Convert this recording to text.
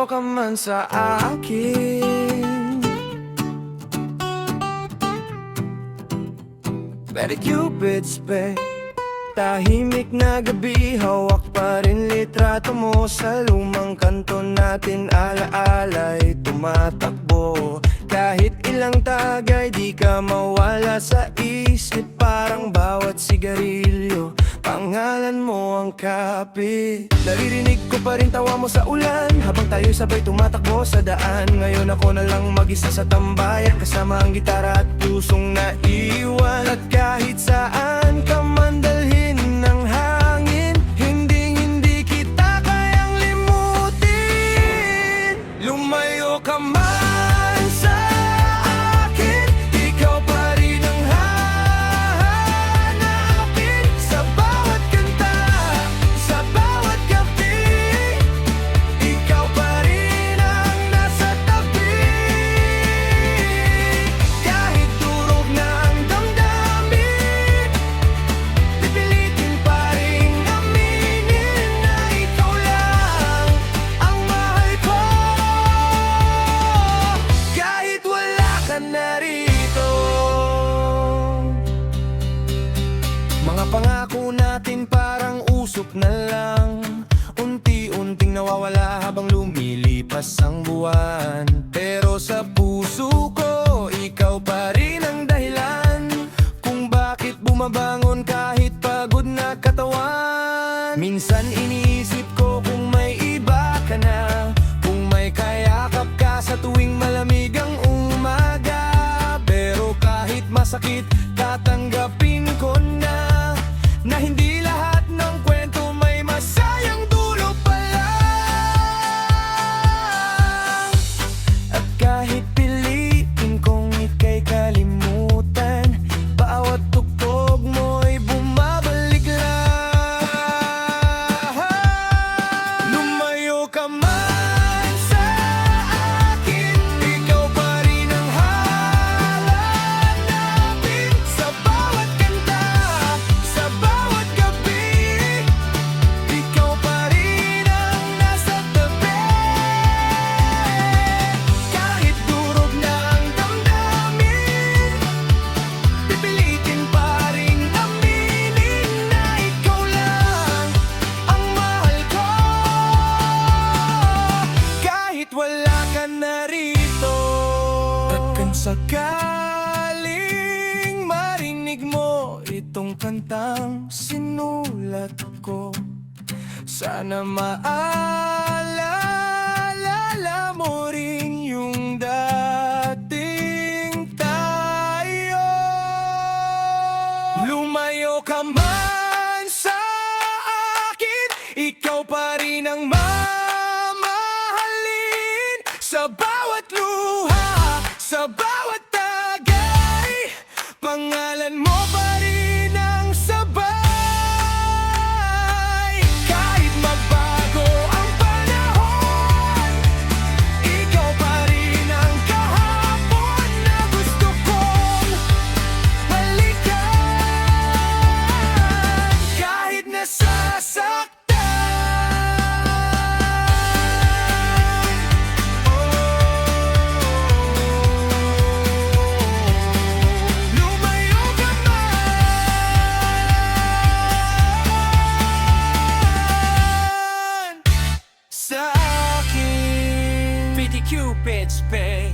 lumayo ka man sa akin. Pwede Cupid's pay. Tahimik na gabi, hawak pa rin litrato mo. Sa lumang kanto natin, alaala'y tumatakbo. Kahit ilang tagay, di ka mawala sa isip. Parang bawat sigarilyo, pangalan mo ang kape. Naririnig ko pa rin tawa mo sa ulan, habang tayo sabay tumatakbo sa daan. Ngayon ako na lang mag-isa sa tambayan, kasama ang gitara at pusong naiwan. At kahit saan ka man dalhin ng hangin, hindi kita kayang limutin. Lumayo ka man sa akin, ikaw pa rin ang hahanapin. Sa bawat kanta, sa bawat gabi, ikaw pa rin ang nasa tabi. Kahit durog na ang damdamin, pipilitin pa rin aminin na ikaw lang ang mahal ko. Kahit wala ka narito, mga pangako natin parang usok na lang, unti-unting nawawala habang lumilipas ang buwan. Pero sa puso ko, ikaw pa rin ang dahilan kung bakit bumabangon kahit pagod na katawan. Minsan iniisip ko kung may iba ka na, kung may kayakap ka sa tuwing malamig ang umaga. Pero kahit masakit, tatanggapin ko na hindi lahat ng kwento may masayang dulo pala. At kahit pilitin kong ika'y kalimutan, bawat tugtog mo'y bumabalik lang. Lumayo ka man sa akin, ikaw pa rin ang hahanapin. Sa bawat kanta, sa bawat gabi, ikaw pa rin ang nasa tabi. Kahit durog na ang damdamin, pipilitin pa rin aminin na ikaw lang ang mahal ko. Kahit wala ka narito, takkan sakaling marinig mo itong kantang sinulat ko. Sana maalala mo rin yung dating tayo. Lumayo ka man sa akin, ikaw pa rin ang mamahalin. Sa bawat luha, sa bawat tagay, pangalan mo pa rin ang sabay. Kahit magbago ang panahon, ikaw pa rin ang kahapon na gusto kong balikan. Kahit nasasaktan, lumayo ka man sa akin. Pretty Cupid's pay.